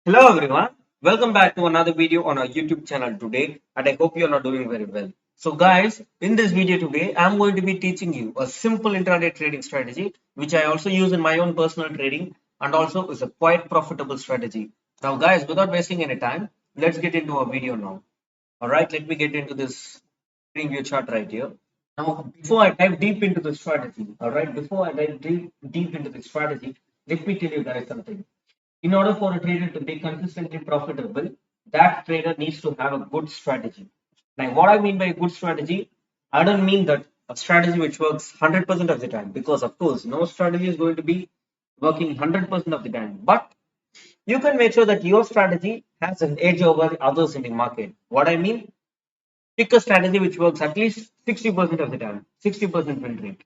Hello everyone, welcome back to another video on our YouTube channel today, and I hope you are doing very well. So guys, in this video today, I'm going to be teaching you a simple intraday trading strategy which I also use in my own personal trading and also is a quite profitable strategy. Now guys, without wasting any time, let's get into our video now. Alright, let me get into this trading view chart right here. Now, before I dive deep into the strategy, before I dive deep into the strategy, let me tell you guys something. In order for a trader to be consistently profitable, that trader needs to have a good strategy. Now, what I mean by a good strategy, I don't mean that a strategy which works 100% of the time, because of course, no strategy is going to be working 100% of the time. But you can make sure that your strategy has an edge over the others in the market. What I mean, pick a strategy which works at least 60% of the time, 60% win rate.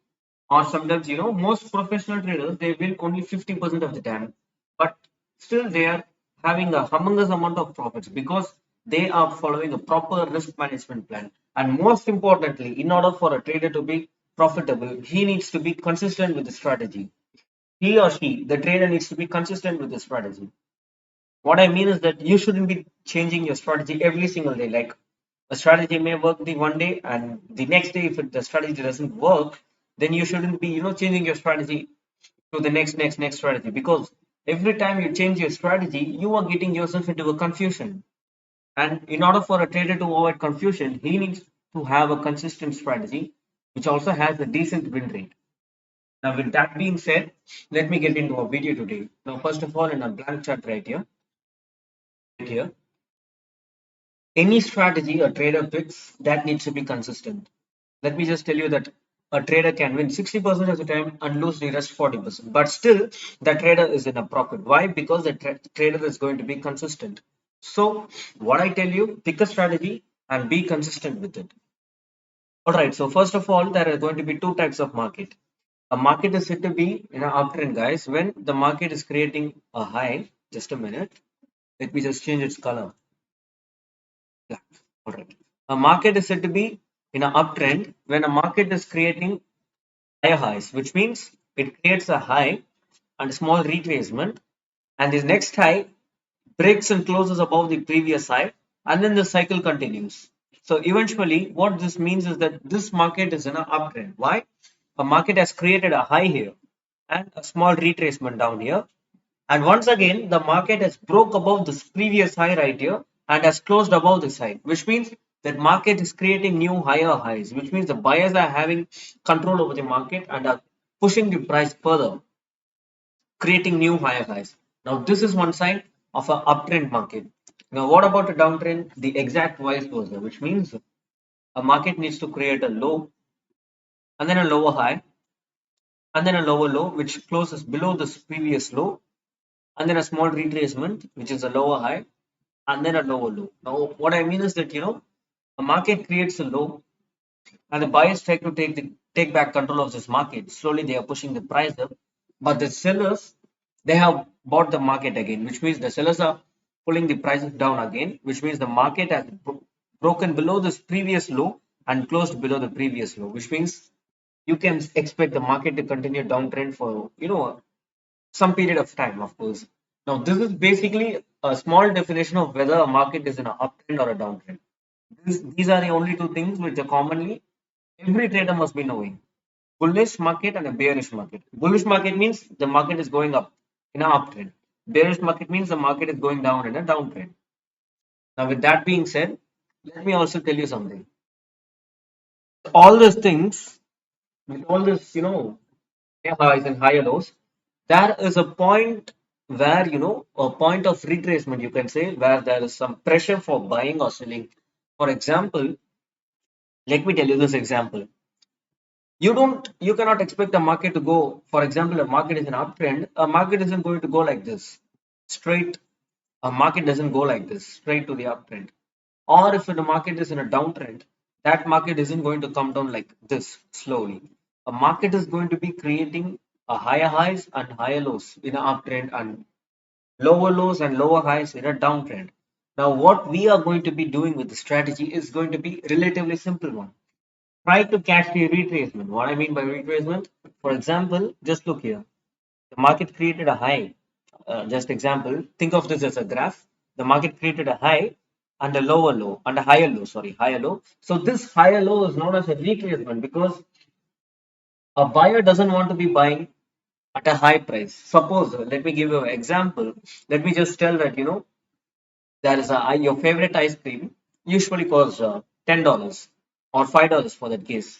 Or sometimes, most professional traders they win only 50% of the time, but still they are having a humongous amount of profits because they are following a proper risk management plan. And most importantly, in order for a trader to be profitable, he needs to be consistent with the strategy. He or she, the trader needs to be consistent with the strategy. What I mean is that you shouldn't be changing your strategy every single day. Like a strategy may work the one day, and the next day, if the strategy doesn't work, then you shouldn't be, changing your strategy to the next strategy, because every time you change your strategy, you are getting yourself into a confusion. And in order for a trader to avoid confusion, he needs to have a consistent strategy, which also has a decent win rate. Now, with that being said, let me get into our video today. Now, first of all, in a blank chart right here, any strategy a trader picks that needs to be consistent. Let me just tell you that a trader can win 60% of the time and lose the rest 40%, but still the trader is in a profit. Why? Because the trader is going to be consistent. So what I tell you, pick a strategy and be consistent with it. All right, so first of all, there are going to be two types of market. A market is said to be in an uptrend, guys, when the market is creating a high. Just a minute, let me just change its color. Yeah. All right. A market is said to be in an uptrend when a market is creating higher highs, which means it creates a high and a small retracement, and this next high breaks and closes above the previous high, and then the cycle continues. So eventually, what this means is that this market is in an uptrend. Why? A market has created a high here and a small retracement down here, and once again, the market has broke above this previous high right here and has closed above this high, which means that market is creating new higher highs, which means the buyers are having control over the market and are pushing the price further, creating new higher highs. Now, this is one side of an uptrend market. Now, what about a downtrend? The exact vice versa, which means a market needs to create a low and then a lower high and then a lower low, which closes below this previous low, and then a small retracement, which is a lower high, and then a lower low. Now, what I mean is that a market creates a low, and the buyers try to take back control of this market. Slowly, they are pushing the price up, but the sellers they have bought the market again, which means the sellers are pulling the prices down again, which means the market has broken below this previous low and closed below the previous low, which means you can expect the market to continue downtrend for some period of time, of course. Now, this is basically a small definition of whether a market is in an uptrend or a downtrend. These are the only two things which are commonly every trader must be knowing: bullish market and a bearish market. Bullish market means the market is going up in an uptrend. Bearish market means the market is going down in a downtrend. Now, with that being said, let me also tell you something. All these things, with all this, higher highs and higher lows, there is a point where a point of retracement, you can say, where there is some pressure for buying or selling. For example, let me tell you this example. You cannot expect a market to go. For example, a market is an uptrend. A market isn't going to go like this straight. A market doesn't go like this straight to the uptrend. Or if the market is in a downtrend, that market isn't going to come down like this slowly. A market is going to be creating a higher highs and higher lows in an uptrend, and lower lows and lower highs in a downtrend. Now, what we are going to be doing with the strategy is going to be relatively simple one. Try to catch the retracement. What I mean by retracement, for example, just look here. The market created a high just example, think of this as a graph. The market created a high and a lower low and a higher low, sorry, higher low. So this higher low is known as a retracement because a buyer doesn't want to be buying at a high price. Suppose, let me give you an example. Let me just tell that, there is your favorite ice cream usually costs $10 or $5 for that case.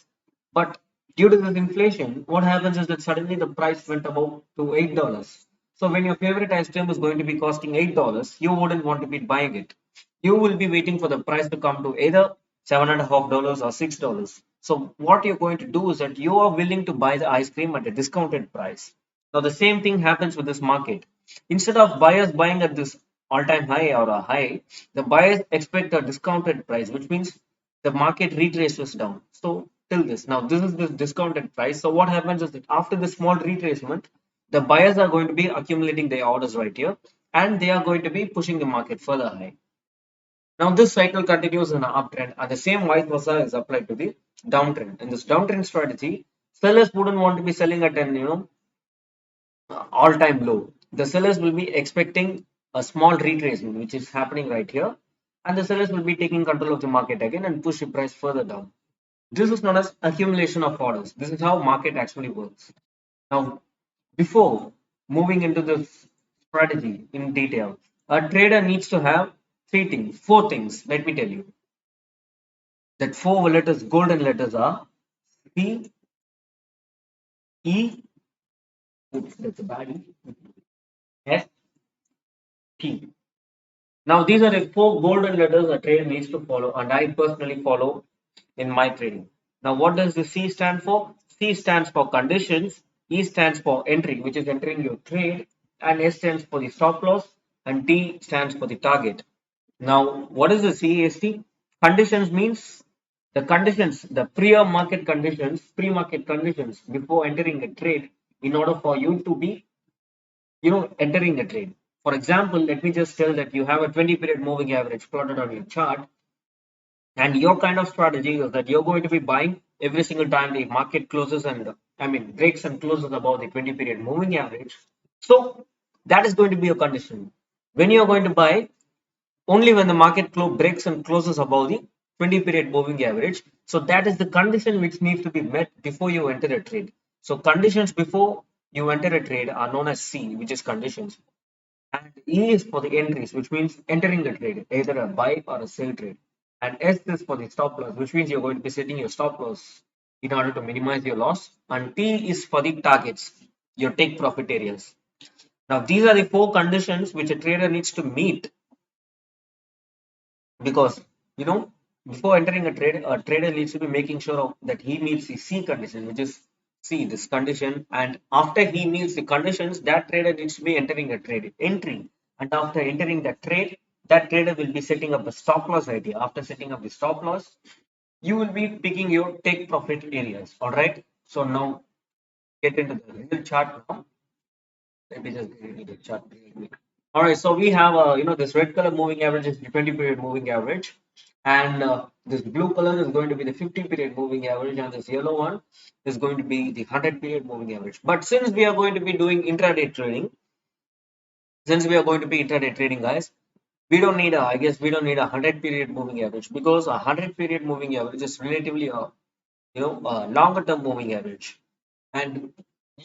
But due to this inflation, what happens is that suddenly the price went above to $8. So when your favorite ice cream is going to be costing $8, you wouldn't want to be buying it. You will be waiting for the price to come to either $7.50 or $6. So what you're going to do is that you are willing to buy the ice cream at a discounted price. Now the same thing happens with this market. Instead of buyers buying at this all-time high or a high, the buyers expect a discounted price, which means the market retraces down. So till this, now this is the discounted price. So what happens is that after the small retracement, the buyers are going to be accumulating their orders right here, and they are going to be pushing the market further high. Now this cycle continues in an uptrend, and the same vice versa is applied to the downtrend. In this downtrend strategy, sellers wouldn't want to be selling at an all-time low. The sellers will be expecting a small retracement, which is happening right here, and the sellers will be taking control of the market again and push the price further down. This is known as accumulation of orders. This is how market actually works. Now, before moving into this strategy in detail, a trader needs to have four things. Let me tell you that four letters, golden letters are C, E, oops, that's a bad E, S, T. Now, these are the four golden letters a trader needs to follow, and I personally follow in my trading. Now, what does the C stand for? C stands for conditions, E stands for entry, which is entering your trade, and S stands for the stop loss, and T stands for the target. Now, what is the CAST? Conditions means the conditions, the pre-market conditions before entering a trade in order for you to be entering a trade. For example, let me just tell that you have a 20 period moving average plotted on your chart, and your kind of strategy is that you're going to be buying every single time the market closes and breaks and closes above the 20 period moving average. So that is going to be your condition. When you're going to buy only when the market breaks and closes above the 20 period moving average. So that is the condition which needs to be met before you enter a trade. So conditions before you enter a trade are known as C, which is conditions. And E is for the entries, which means entering the trade, either a buy or a sell trade. And S is for the stop loss, which means you're going to be setting your stop loss in order to minimize your loss. And T is for the targets, your take profit areas. Now, these are the four conditions which a trader needs to meet because before entering a trader needs to be making sure that he meets the C condition, which is C, this condition, and after he meets the conditions, that trader needs to be entering a trade entry, and after entering the trade, that trader will be setting up a stop loss idea. After setting up the stop loss, you will be picking your take profit areas. All right. So now get into the real chart now. Let me just get into the chart. All right, so we have this red color moving average is the 20 period moving average, and this blue color is going to be the 50 period moving average, and this yellow one is going to be the 100 period moving average. But since we are going to be doing intraday trading, guys, we don't need I guess we don't need a 100 period moving average because a 100 period moving average is relatively a longer term moving average, and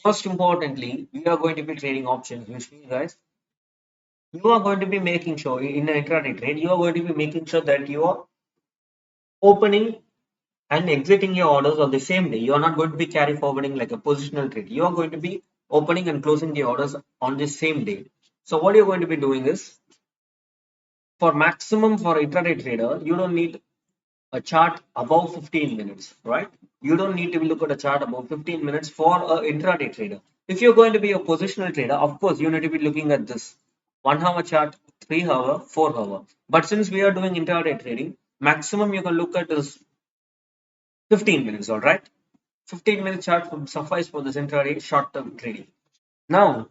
most importantly, we are going to be trading options, which means guys you are going to be making sure in an intraday trade, you are going to be making sure that you are opening and exiting your orders on the same day. You are not going to be carry forwarding like a positional trade. You are going to be opening and closing the orders on the same day. So what you're going to be doing is for maximum for intraday trader, you don't need a chart above 15 minutes, right? You don't need to look at a chart above 15 minutes for an intraday trader. If you're going to be a positional trader, of course, you need to be looking at this 1 hour chart, 3 hour, 4 hour. But since we are doing intraday trading, maximum you can look at is 15 minutes, all right? 15-minute chart would suffice for this intraday short-term trading. Now,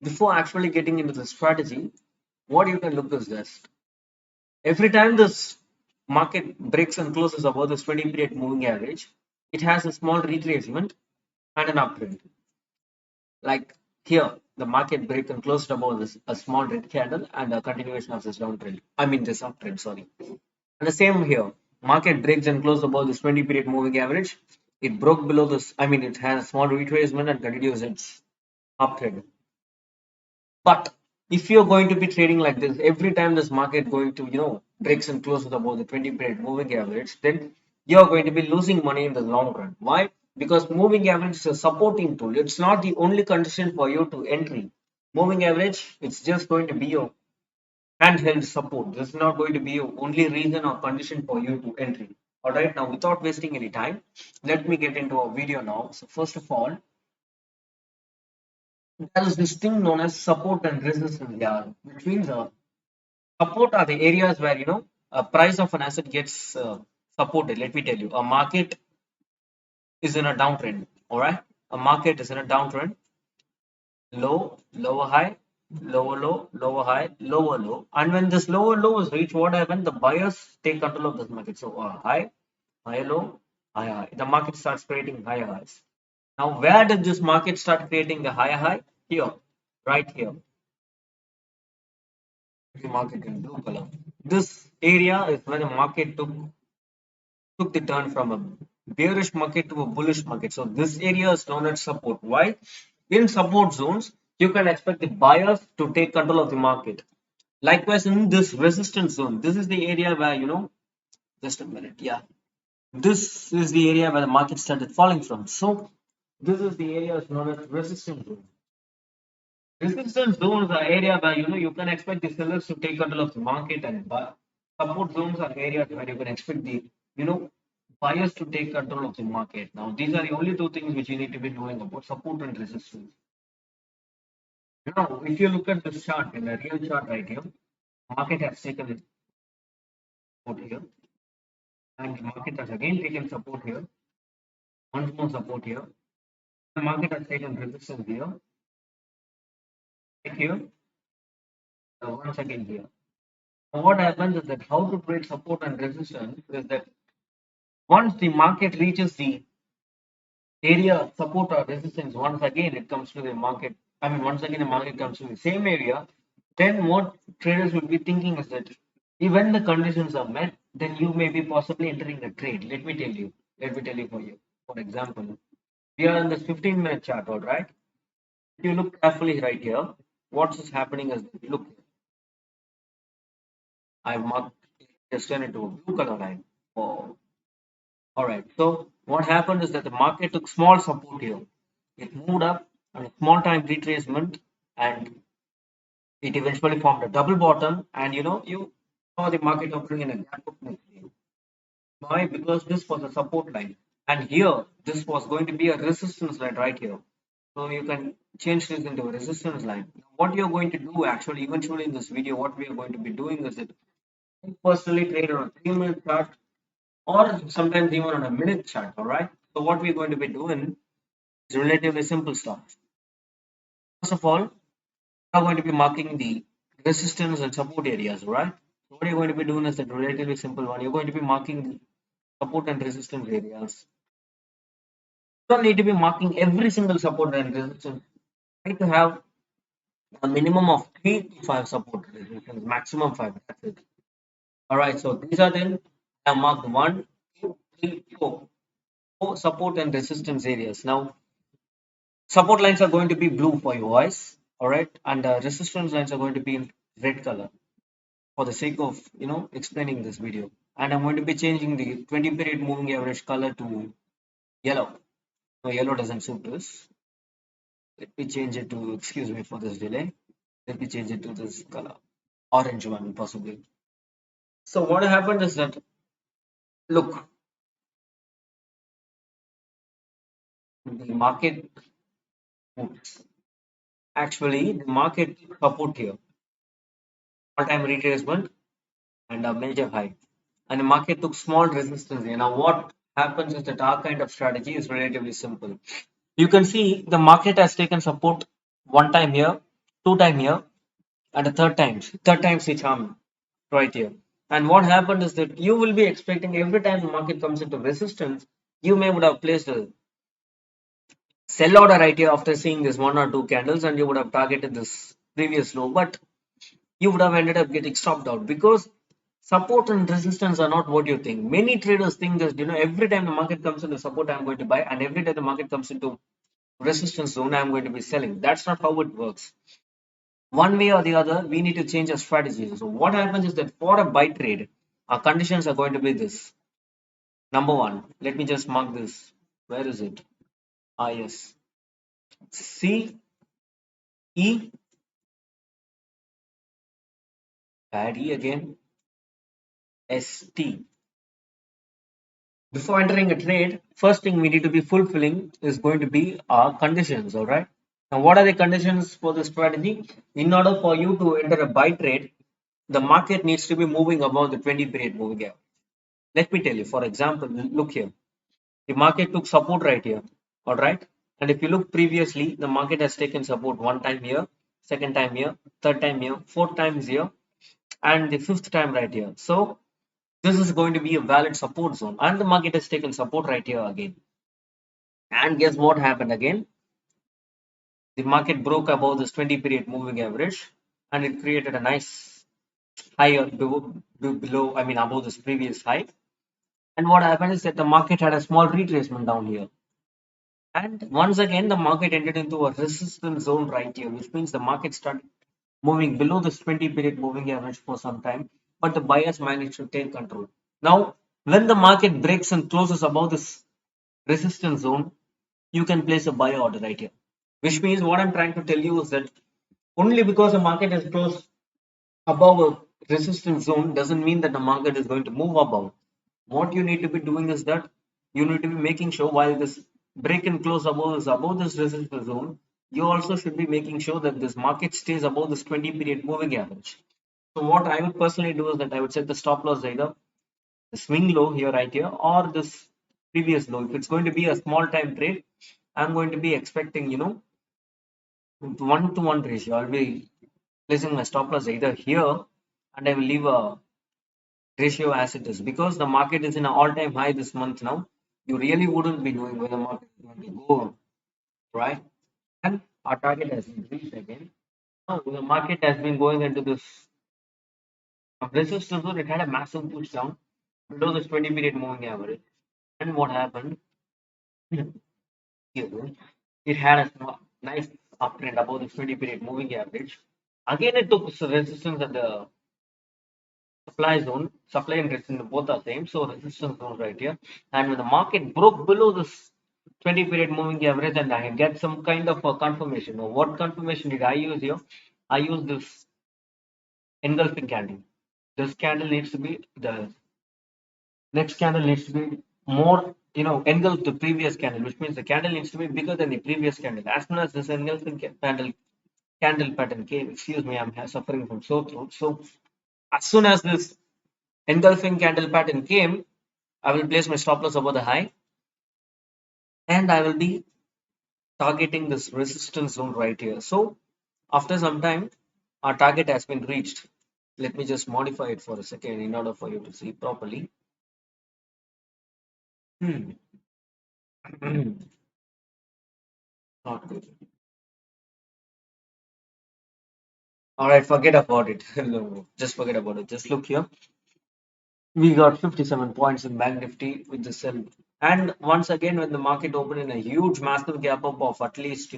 before actually getting into the strategy, what you can look is this. Every time this market breaks and closes above this 20 period moving average, it has a small retracement and an uptrend. Like here, the market break and closed above this a small red candle and a continuation of this downtrend. I mean this uptrend, sorry. And the same here. Market breaks and closed above this 20 period moving average. It broke below this. I mean, it had a small retracement and continues its uptrend. But if you're going to be trading like this, every time this market going to, breaks and closes above the 20 period moving average, then you're going to be losing money in the long run. Why? Because moving average is a supporting tool. It's not the only condition for you to entry. Moving average, it's just going to be your handheld support. This is not going to be your only reason or condition for you to entry. All right, now without wasting any time, let me get into a video now. So first of all, there is this thing known as support and resistance, yeah, which means support are the areas where a price of an asset gets supported. Let me tell you, a market is in a downtrend. All right, a market is in a downtrend. Low, lower high, lower low, lower high, lower low. And when this lower low is reached, what happens? The buyers take control of this market. So high, high low, high high. The market starts creating higher highs. Now, where did this market start creating the higher high? Here, right here. The market in blue color. This area is where the market took the turn from a bearish market to a bullish market. So this area is known as support. Why? In support zones, you can expect the buyers to take control of the market. Likewise, in this resistance zone, this is the area where, just a minute, yeah. This is the area where the market started falling from. So this is the area is known as resistance zone. Resistance zones are area where you can expect the sellers to take control of the market, and support zones are areas where you can expect the you know buyers to take control of the market. Now these are the only two things which you need to be knowing about support and resistance. Now if you look at this chart in a real chart right here, market has taken its support here, and the market has again taken support here, once more support here. The market has taken resistance here, right here, once again here. Now what happens is that how to trade support and resistance is that once the market reaches the area of support or resistance, once again it comes to the market. I mean, once again the market comes to the same area, then what traders will be thinking is that when the conditions are met, then you may be possibly entering a trade. Let me tell you. Let me tell you for you. For example, we are in this 15-minute chart, all right? If you look carefully right here, what's is happening is look, I've marked just turn into a blue color line. Oh, all right. So what happened is that the market took small support here. It moved up on a small time retracement and it eventually formed a double bottom. And you saw the market opening in a gap up move. Why? Because this was a support line. And here, this was going to be a resistance line right here. So you can change this into a resistance line. What you're going to do actually, eventually in this video, what we are going to be doing is that personally trade on a 3-minute chart or sometimes even on a minute chart. All right. So what we're going to be doing is relatively simple stuff. First of all, are going to be marking the resistance and support areas, right? So what you're going to be doing is a relatively simple one. You're going to be marking the support and resistance areas. You don't need to be marking every single support and resistance. Try to have a minimum of 3 to 5 support resistance, maximum 5. That's it. All right. So these are then I have marked 1, 2, 3, 4 support and resistance areas. Now support lines are going to be blue for you guys. All right, and resistance lines are going to be in red color. For the sake of explaining this video, and I'm going to be changing the 20 period moving average color to yellow. No, yellow doesn't suit this. Let me change it to, excuse me for this delay, let me change it to this color, orange one possibly. So what happened is that, look, the market moves. Actually the market support here, all time retracement and a major high, and the market took small resistance here. Now what happens is that our kind of strategy is relatively simple. You can see the market has taken support one time here, two time here, and a third time. Third time the charm right here. And what happened is that you will be expecting every time the market comes into resistance, you may would have placed a sell order right here after seeing this one or two candles, and you would have targeted this previous low, but you would have ended up getting stopped out because support and resistance are not what you think. Many traders think that every time the market comes into support, I'm going to buy, and every time the market comes into resistance zone, I'm going to be selling. That's not how it works. One way or the other, we need to change our strategy. So what happens is that for a buy trade, our conditions are going to be this. Number one, let me just mark this. Where is it? Ah, yes. C E, add E again, S T. Before entering a trade, first thing we need to be fulfilling is going to be our conditions, all right? Now, what are the conditions for the strategy? In order for you to enter a buy trade, the market needs to be moving above the 20 period moving average. Let me tell you, for example, look here. The market took support right here, all right? And if you look previously, the market has taken support one time here, second time here, third time here, fourth times here, and the fifth time right here. So this is going to be a valid support zone, and the market has taken support right here again. And guess what happened again? The market broke above this 20 period moving average, and it created a nice high below, I mean, above this previous high. And what happened is that the market had a small retracement down here. And once again, the market entered into a resistance zone right here, which means the market started moving below this 20 period moving average for some time, but the buyers managed to take control. Now, when the market breaks and closes above this resistance zone, you can place a buy order right here. Which means what I'm trying to tell you is that only because the market is closed above a resistance zone doesn't mean that the market is going to move above. What you need to be doing is that you need to be making sure while this break and close above is above this resistance zone, you also should be making sure that this market stays above this 20 period moving average. So what I would personally do is that I would set the stop loss either the swing low here right here or this previous low. If it's going to be a small time trade, I'm going to be expecting 1 to 1 ratio. I'll be placing my stop loss either here and I will leave a ratio as it is because the market is in an all-time high this month now. You really wouldn't be knowing where the market is going to go, right? And our target has been reached again. Now the market has been going into this resistance zone. It had a massive push down below this 20 period moving average. And what happened? Here, it had a nice uptrend above the 20 period moving average. Again, it took resistance at the supply and resistance both are same. So resistance zone right here. And when the market broke below this 20 period moving average, and I get some kind of a confirmation. Now, what confirmation did I use here? I use this engulfing candle. This candle needs to be the next candle needs to be more, engulf the previous candle, which means the candle needs to be bigger than the previous candle. As soon as this engulfing candle pattern came, excuse me, I'm suffering from sore throat. So as soon as this engulfing candle pattern came, I will place my stop loss above the high and I will be targeting this resistance zone right here. So after some time, our target has been reached. Let me just modify it for a second in order for you to see properly. Hmm. Not good. All right, forget about it. No, just forget about it. Just look here. We got 57 points in Bank Nifty with the sell. And once again, when the market opened in a huge, massive gap up of at least,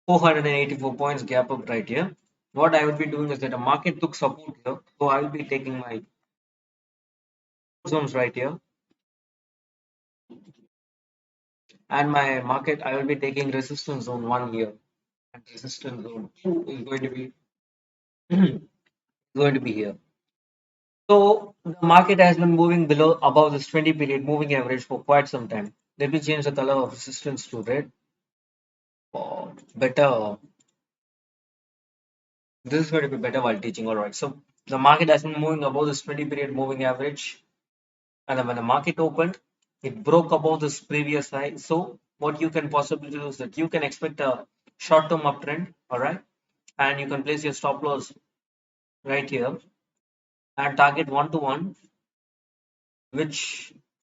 484 points gap up right here. What I would be doing is that the market took support here. So I will be taking my zones right here. And my market, I will be taking resistance zone 1 here. And resistance zone 2 is going to be going to be here. So the market has been moving below above this 20 period moving average for quite some time. Let me change the color of resistance to red for better. This is going to be better while teaching. All right. So the market has been moving above this 20 period moving average. And then when the market opened, it broke above this previous high. So what you can possibly do is that you can expect a short-term uptrend. All right. And you can place your stop loss right here and target 1 to 1, which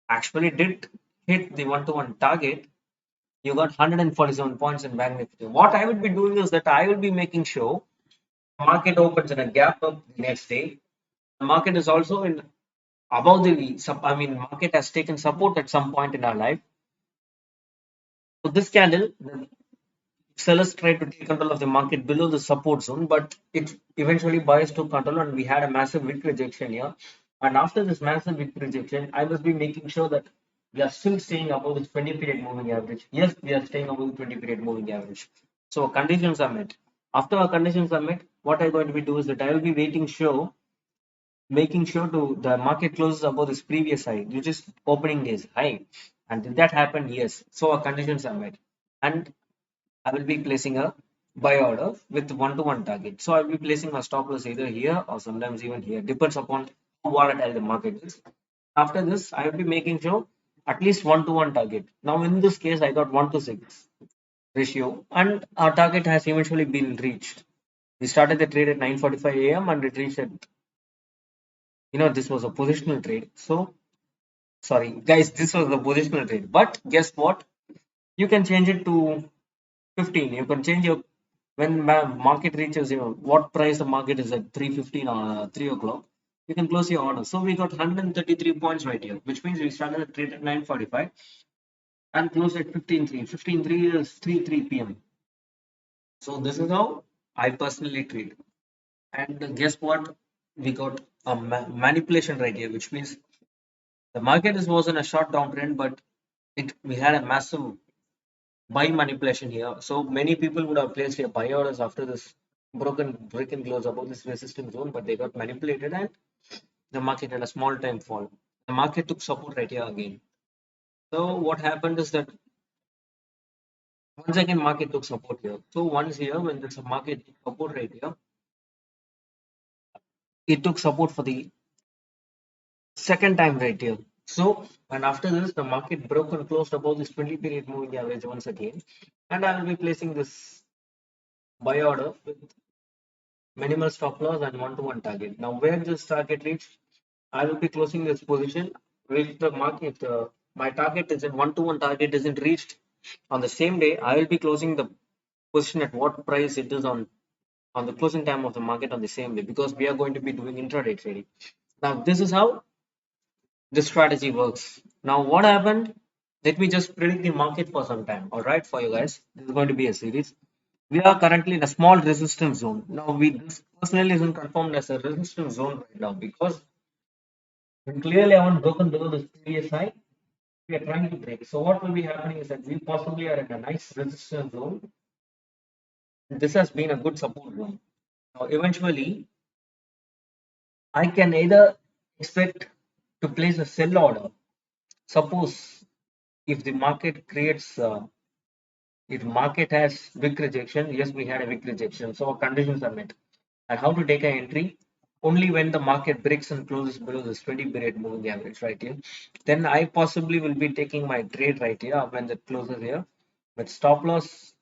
actually did hit the 1 to 1 target. You got 147 points in Bank Nifty. What I would be doing is that I will be making sure market opens in a gap up the next day. The market is also in above the I mean, market has taken support at some point in our life. So this candle, the sellers tried to take control of the market below the support zone, but it eventually buyers took control and we had a massive wick rejection here. And after this massive wick rejection, I must be making sure that we are still staying above this 20 period moving average. Yes, we are staying above the 20 period moving average. So conditions are met. After our conditions are met, what I'm going to be doing is that I will be making sure to the market closes above this previous high, which is opening days high. And did that happen? Yes. So our conditions are met. And I will be placing a buy order with one-to-one target. So I'll be placing my stop loss either here or sometimes even here. Depends upon how volatile the market is. After this, I will be making sure at least one-to-one target. Now in this case, I got 1 to 6 ratio, and our target has eventually been reached. We started the trade at 9:45 a.m. and it reached at, this was a positional trade. So sorry guys, this was the positional trade. But guess what? You can change it to 15. You can change your when market reaches what price the market is at 3:15 or 3 o'clock. You can close your order. So we got 133 points right here, which means we started the trade at 9:45 and closed at 15:03. 15:03 is 3:03 p.m. So this is how I personally trade. And guess what? We got a manipulation right here, which means the market was in a short downtrend, but we had a massive buy manipulation here. So many people would have placed their buy orders after this broken break and close above this resistance zone, but they got manipulated and the market had a small time fall. The market took support right here again. So what happened is that once again market took support here. So once here when there's a market support right here, it took support for the second time right here. So and after this the market broke and closed above this 20 period moving average once again. And I will be placing this buy order with minimal stop loss and one-to-one target. Now, where this target reached, I will be closing this position with the market. My target is in one-to-one target isn't reached on the same day. I will be closing the position at what price it is on the closing time of the market on the same day because we are going to be doing intraday trading. Now, this is how this strategy works. Now, what happened? Let me just predict the market for some time. All right, for you guys, this is going to be a series. We are currently in a small resistance zone. Now, this personally isn't confirmed as a resistance zone right now because when clearly I want broken below this previous high, we are trying to break. So, what will be happening is that we possibly are in a nice resistance zone. This has been a good support zone. Now, eventually, I can either expect to place a sell order. Suppose if the market creates if market has big rejection, yes, we had a big rejection, so our conditions are met. And how to take an entry? Only when the market breaks and closes below this 20 period moving average right here. Then I possibly will be taking my trade right here when it closes here with stop loss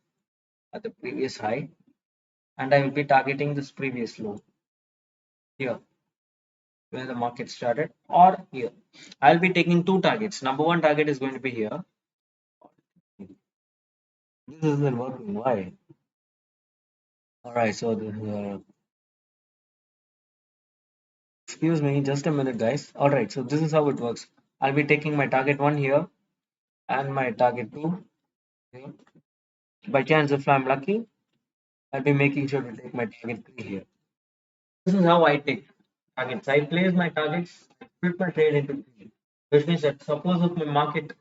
at the previous high, and I will be targeting this previous low here where the market started or here. I'll be taking two targets. Number one target is going to be here. This isn't working. Why? All right, so this, excuse me, just a minute, guys. All right, so this is how it works. I'll be taking my target one here and my target two here. By chance, if I'm lucky, I'll be making sure to take my target three here. This is how I take targets. I place my targets, I split my trade into three, which means that suppose if my market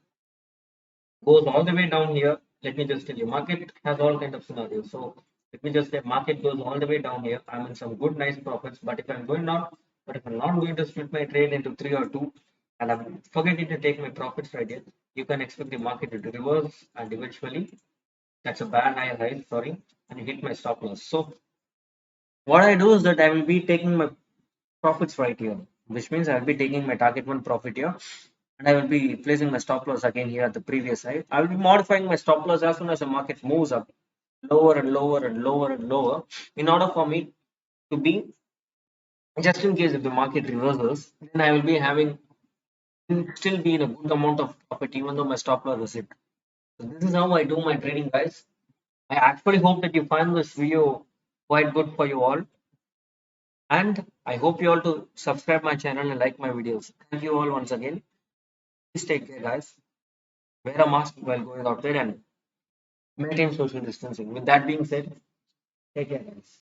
goes all the way down here, let me just tell you, market has all kind of scenarios. So let me just say market goes all the way down here. I'm in some good, nice profits. But if I'm going down, but if I'm not going to split my trade into three or two, and I'm forgetting to take my profits right here, you can expect the market to reverse and eventually that's a bad high, sorry, and hit my stop loss. So what I do is that I will be taking my profits right here, which means I will be taking my target one profit here and I will be placing my stop loss again here at the previous side. I will be modifying my stop loss as soon as the market moves up lower and lower and lower and lower in order for me to be just in case if the market reverses, then I will be having still be in a good amount of profit even though my stop loss is hit. So this is how I do my trading, guys. I actually hope that you find this video quite good for you all. And I hope you all to subscribe my channel and like my videos. Thank you all once again. Please take care, guys. Wear a mask while going out there and maintain social distancing. With that being said, take care, guys.